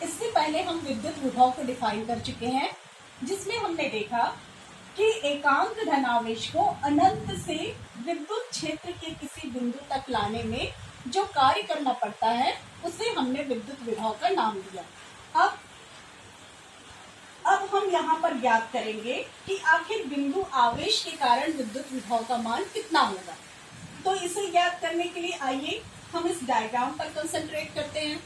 इससे पहले हम विद्युत विभव को डिफाइन कर चुके हैं, जिसमें हमने देखा कि एकांक धनावेश को अनंत से विद्युत क्षेत्र के किसी बिंदु तक लाने में जो कार्य करना पड़ता है उसे हमने विद्युत विभव का नाम दिया। अब हम यहाँ पर ज्ञात करेंगे कि आखिर बिंदु आवेश के कारण विद्युत विभव का मान कितना होगा। तो इसे ज्ञात करने के लिए आइए हम इस डायग्राम पर कंसंट्रेट करते हैं।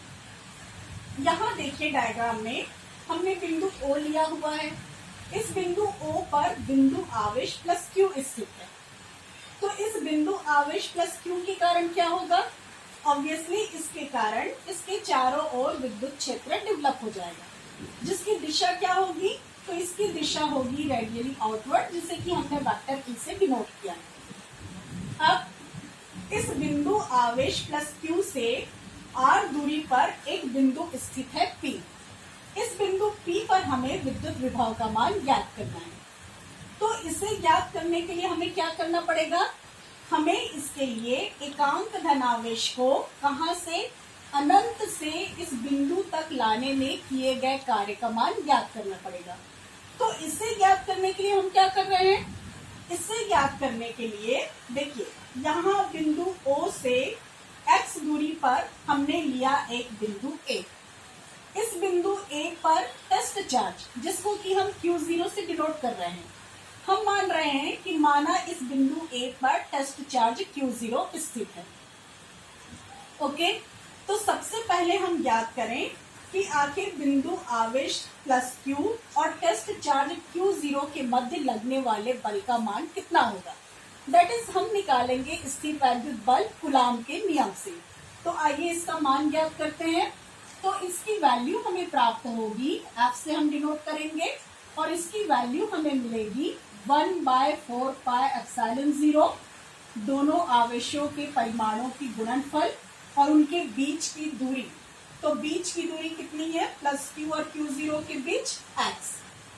यहाँ देखिए, डायग्राम में हमने बिंदु O लिया हुआ है। इस बिंदु O पर बिंदु आवेश प्लस Q स्थित है। तो इस बिंदु आवेश प्लस Q के कारण क्या होगा? ऑब्वियसली इसके कारण इसके चारों ओर विद्युत क्षेत्र डेवलप हो जाएगा, जिसकी दिशा क्या होगी? तो इसकी दिशा होगी रेडियली आउटवर्ड, जिसे कि हमने वेक्टर P से डिनोट किया है। अब इस बिंदु आवेश प्लस Q से R दूरी पर एक बिंदु स्थित है P। इस बिंदु P पर हमें विद्युत विभव का मान ज्ञात करना है। तो इसे ज्ञात करने के लिए हमें क्या करना पड़ेगा? हमें इसके लिए एकांक धनावेश को कहां से? अनंत से इस बिंदु तक लाने में किए गए कार्य का मान ज्ञात करना पड़ेगा। तो इसे ज्ञात करने के लिए हम क्या कर रहे हैं? इसे ज्ञात करने के लिए देखिए, यहाँ बिंदु O से x दूरी पर हमने लिया एक बिंदु A। इस बिंदु A पर टेस्ट चार्ज, जिसको कि हम Q0 से डिनोट कर रहे हैं, हम मान रहे हैं कि माना इस बिंदु A पर टेस्ट चार्ज Q0 स्थित है। ओके, तो सबसे पहले हम ज्ञात करें कि आखिर बिंदु आवेश प्लस Q और टेस्ट चार्ज Q0 के मध्य लगने वाले बल का मान कितना होगा। दैट इज हम निकालेंगे स्थिर वैद्युत बल कूलाम के नियम से। तो आइए इसका मान ज्ञात करते हैं। तो इसकी वैल्यू हमें प्राप्त होगी, F से हम डिनोट करेंगे, और इसकी वैल्यू हमें मिलेगी 1/4 पाई एप्सिलॉन 0, दोनों आवेशों के परिमाणों की गुणनफल और उनके बीच की दूरी। तो बीच की दूरी कितनी है? प्लस Q और Q0 के बीच x।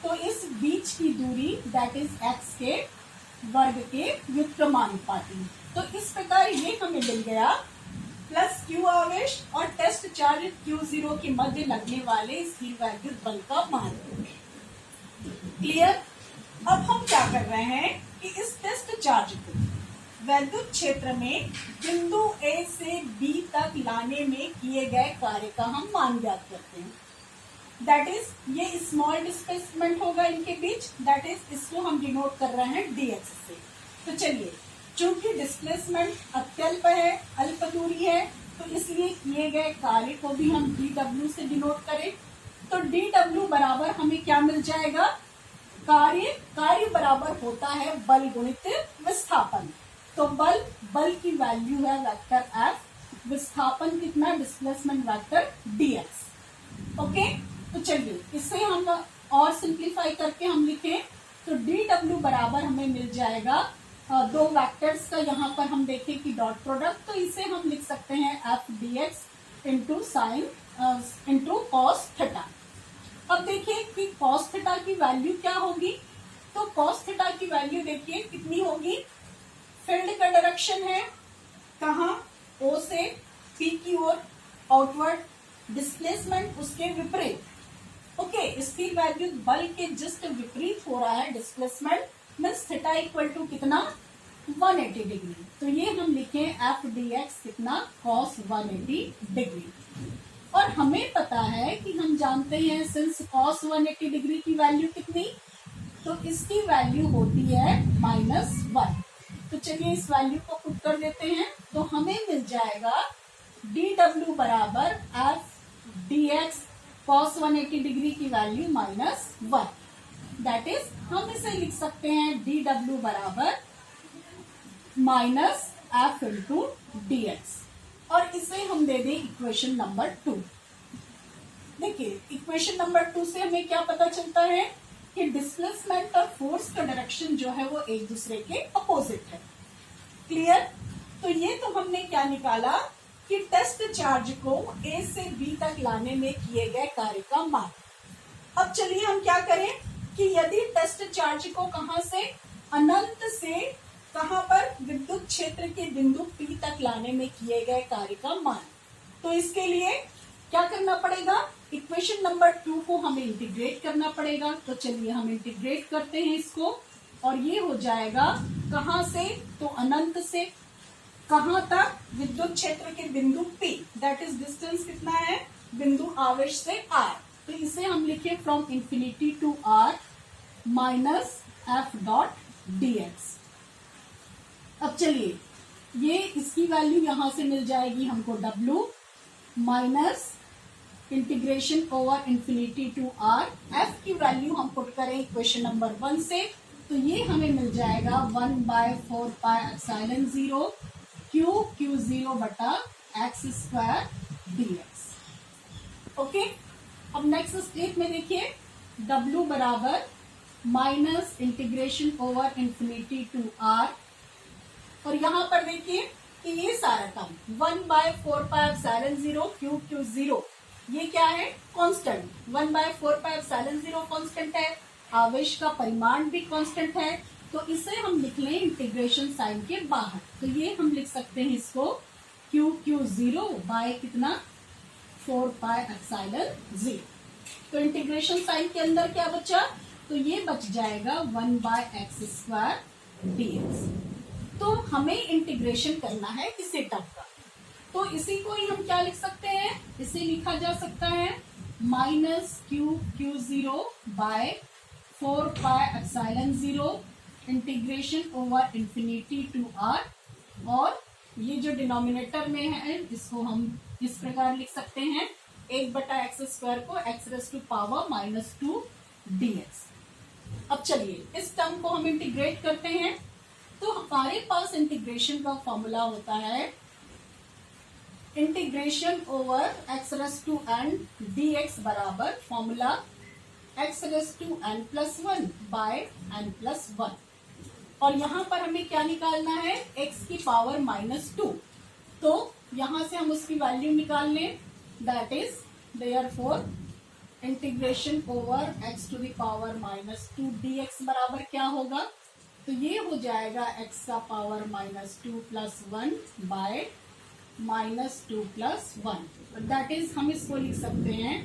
तो इस बीच की दूरी दैट इज x के वर्ग के व्युत्क्रमानुपाती। तो इस प्रकार ये हमें मिल गया प्लस Q आवेश और टेस्ट चार्ज Q0 के मध्य लगने वाले स्थिर वैद्युत बल का मान। क्लियर? अब हम क्या कर रहे हैं कि इस टेस्ट चार्ज को वैद्युत क्षेत्र में बिंदु A से B तक लाने में किए गए कार्य का हम मान ज्ञात करते हैं। दैट इज ये स्मॉल डिस्प्लेसमेंट होगा इनके बीच, दैट इज इसको हम डिनोट कर रहे हैं dx से। तो चलिए, चूंकि डिस्प्लेसमेंट अत्यल्प है, अल्प दूरी है, तो इसलिए किए गए कार्य को भी हम dw से डिनोट करें। तो dw बराबर हमें क्या मिल जाएगा? कार्य बराबर होता है बल गुणित विस्थापन। तो बल की वैल्यू है वेक्टर F, विस्थापन कितना? Displacement vector dx। ओके, तो चलिए इसे हम और सिंप्लीफाई करके हम लिखें तो dw बराबर हमें मिल जाएगा दो वेक्टर्स का यहाँ पर हम देखें कि डॉट प्रोडक्ट, तो इसे हम लिख सकते हैं F dx into sine into cos theta. अब देखिए कि कॉस थीटा की वैल्यू क्या होगी। तो कॉस थीटा की वैल्यू देखिए कितनी होगी? फील्ड का डायरेक्शन है कहाँ? O से P की ओर आउटवर्ड, डिस्प्लेसमेंट उसके विपरीत। ओके, स्थिर वैद्युत बल के जस्ट विपरीत हो रहा है displacement, means theta equal to कितना? 180 डिग्री। तो ये हम लिखें F dx कितना? cos 180 degree. और हमें पता है कि हम जानते हैं सिंस cos 180 डिग्री की वैल्यू कितनी, तो इसकी वैल्यू होती है -1। तो चलिए इस वैल्यू को पुट कर देते हैं, तो हमें मिल जाएगा dw बराबर F dx cos 180 डिग्री की वैल्यू -1। दैट इज हम इसे लिख सकते हैं dw बराबर -F इंटू dx, और इसे हम दे दें इक्वेशन नंबर 2। देखिए इक्वेशन नंबर 2 से हमें क्या पता चलता है कि डिस्प्लेसमेंट और फोर्स का डायरेक्शन जो है वो एक दूसरे के अपोजिट है। क्लियर? तो ये तो हमने क्या निकाला कि टेस्ट चार्ज को A से B तक लाने में किए गए कार्य का मान। अब चलिए हम क्या करें कि यदि टेस्ट चार्ज को कहां से? अनंत से कहां पर? विद्युत क्षेत्र के बिंदु P तक लाने में किए गए कार्य का मान। तो इसके लिए क्या करना पड़ेगा? इक्वेशन नंबर 2 को हमें इंटीग्रेट करना पड़ेगा। तो चलिए हम इंटीग्रेट करते हैं इसको, और ये हो जाएगा कहां से, तो अनंत से कहां तक, विद्युत क्षेत्र के बिंदु P, दैट इज डिस्टेंस कितना है, बिंदु आवेश से R। तो इसे हम लिखे from infinity to R minus F dot dx। अब चलिए ये इसकी वैल्यू यहां से मिल जाएगी हमको W minus integration over infinity to R। F की वैल्यू हम पुट करें इक्वेशन नंबर 1 से, तो ये हमें मिल जाएगा 1/4 पाई एप्सिलॉन 0 Q0 बटा x स्क्वायर dx। ओके, अब नेक्स्ट स्टेप में देखिए W बराबर minus integration over infinity to R, और यहां पर देखिए कि ये सारा टर्म 1/4 पाई एप्सिलॉन 0 Q0 ये क्या है, कांस्टेंट। 1/4 पाई एप्सिलॉन 0 कांस्टेंट है, आवेश का परिमाण भी कांस्टेंट है, तो इसे हम लिख लें इंटीग्रेशन साइन के बाहर। तो ये हम लिख सकते हैं इसको Q0 बाय कितना, 4 पाई एप्सिलॉन 0। तो इंटीग्रेशन साइन के अंदर क्या बचा, तो ये बच जाएगा 1/x स्क्वायर dx। तो हमें इंटीग्रेशन करना है इसी टर्म का, तो इसी को ही हम क्या लिख सकते हैं, इसे लिखा जा सकता है minus Q0 by 4 pi epsilon 0 integration over infinity to R, और ये जो डिनोमिनेटर में है इसको हम इस प्रकार लिख सकते हैं 1/x स्क्वायर को x raise to power -2 dx। अब चलिए इस टर्म को हम इंटीग्रेट करते हैं, तो हमारे पास इंटीग्रेशन का फॉर्मूला होता है integration over x raise to n dx बराबर formula x raise to n plus 1 by n plus 1, और यहाँ पर हमें क्या निकालना है, x की पावर -2। तो यहाँ से हम उसकी वैल्यू निकाल लें, that is therefore integration over x to the power -2 dx बराबर क्या होगा, तो ये हो जाएगा x का power -2 plus 1 by -2 plus 1, that is हम इसको लिख सकते हैं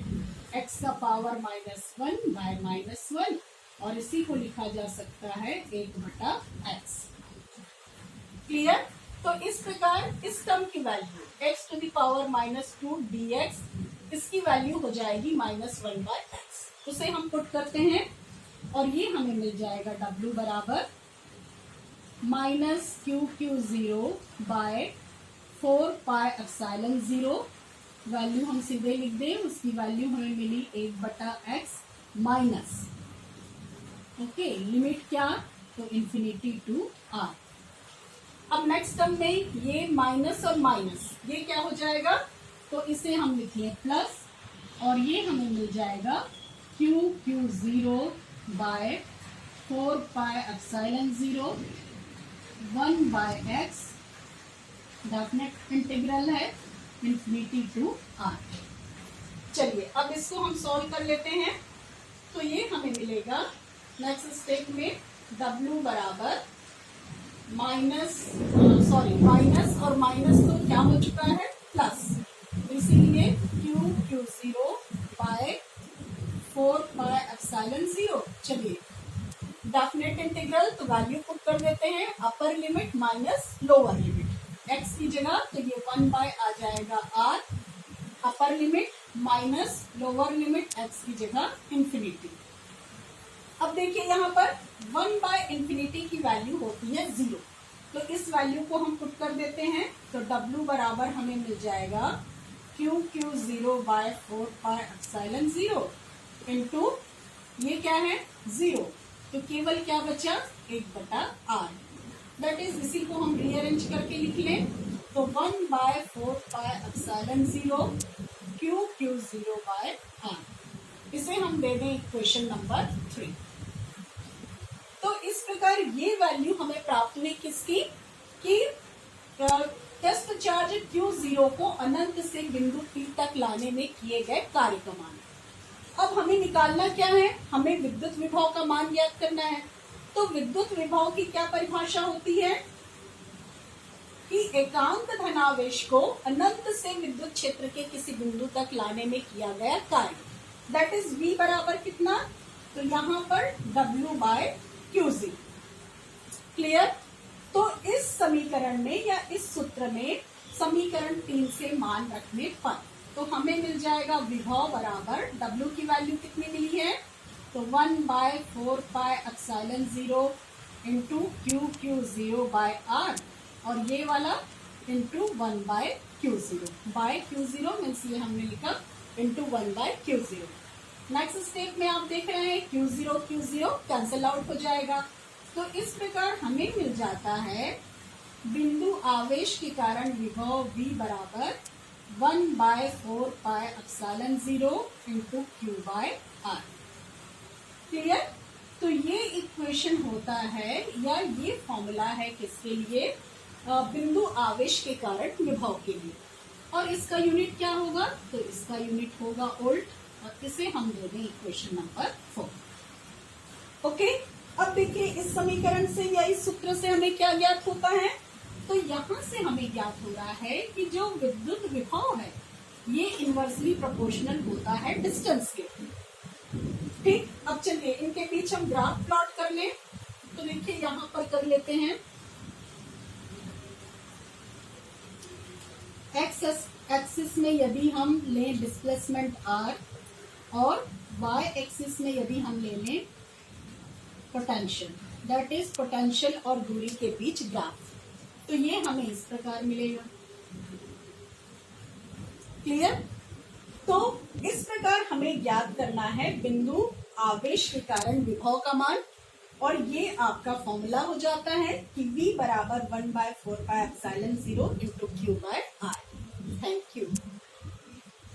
x का पावर -1 बाय -1, और इसी को लिखा जा सकता है 1/x। क्लियर। तो इस प्रकार इस टर्म की value x to the power -2 dx, इसकी वैल्यू हो जाएगी -1/x। उसे हम पुट करते हैं, और ये हमें मिल जाएगा W बराबर minus Q0 by 4 pi epsilon 0, value हम सीधे लिख दें, उसकी वैल्यू हमें मिली 1/x माइनस, ओके, लिमिट क्या, तो इंफिनिटी टू R। अब नेक्स्ट टर्म में ये माइनस और माइनस ये क्या हो जाएगा, तो इसे हम लिखिए प्लस, और ये हमें मिल जाएगा Q0 by 4 pi epsilon 0 1/x, definite integral है इंफिनिटी टू R। चलिए अब इसको हम सॉल्व कर लेते हैं, तो ये हमें मिलेगा नेक्स्ट स्टेप में W बराबर माइनस और माइनस तो क्या हो चुका है, प्लस, इसीलिए Q0 बाय 4 पाई एप्सिलॉन 0। चलिए डेफिनेट इंटीग्रल, तो वैल्यू पुट कर देते हैं, upper limit minus lower limit, x की जगह तो ये 1 बाय आ जाएगा R, upper limit minus lower limit x की जगह इंफिनिटी। अब देखिए यहाँ पर 1/इंफिनिटी की वैल्यू होती है 0, तो इस वैल्यू को हम पुट कर देते हैं, तो W बराबर हमें मिल जाएगा Q0 by 4 pi epsilon 0 into ये क्या है 0, तो केवल क्या बचा 1/R, दैट इज इसी को हम रीअरेंज करके लिख लें, तो 1/4 पाई एप्सिलॉन 0 Q0 बाय R, इसे हम दे दें इक्वेशन नंबर 3। तो इस प्रकार ये वैल्यू हमें प्राप्त हुई किसकी, कि टेस्ट चार्ज Q0 को अनंत से बिंदु P तक लाने में किए गए कार्य का मान। अब हमें निकालना क्या है, हमें विद्युत विभव का मान ज्ञात करना है। तो विद्युत विभव की क्या परिभाषा होती है, कि एकांक धनावेश को अनंत से विद्युत क्षेत्र के किसी बिंदु तक लाने में किया गया कार्य, दैट इज V बराबर कितना, तो यहाँ पर W बाय QZ। क्लियर। तो इस समीकरण में या इस सूत्र में समीकरण 3 से मान रखने पर तो हमें मिल जाएगा विभव बराबर W की वैल्यू कितनी मिली है, तो 1/4πε0 इंटू Q0 बाय R, और ये वाला into 1/Q0 bye Q0 means ये हमने लिखा इंटू 1/Q0। नेक्स्ट स्टेप में आप देख रहे हैं Q0 कैंसल आउट हो जाएगा। तो इस प्रकार हमें मिल जाता है बिंदु आवेश के कारण विभव V बराबर 1/4πε0 इंटू Q/R। क्लियर। तो ये इक्वेशन होता है या ये फॉर्मूला है किसके लिए, बिंदु आवेश के कारण विभव के लिए। और इसका यूनिट क्या होगा, तो इसका यूनिट होगा वोल्ट, और इसे हम दे दें इक्वेशन नंबर 4। ओके। अब देखिए इस समीकरण से या इस सूत्र से हमें क्या ज्ञात होता है, तो यहाँ से हमें ज्ञात हो रहा है कि जो विद्युत विभव है ये इनवर्सली प्रोपोर्शनल होता है डिस्टेंस के। ठीक। अब चलिए इनके बीच हम ग्राफ प्लॉट कर लें। तो देखिए यहाँ पर कर लेते हैं, एक्स एक्सिस में यदि हम लें डिस्प्लेसमेंट R और y एक्सिस में यदि हम ले लें पोटेंशियल, दैट इज पोटेंशियल और दूरी के बीच ग्राफ, तो ये हमें इस प्रकार मिलेगा। क्लियर। तो इस प्रकार हमें ज्ञात करना है बिंदु आवेश के कारण विभव का मान, और ये आपका फॉर्मूला हो जाता है कि V बराबर 1/4πε0 इंटू Q/R। Thank you.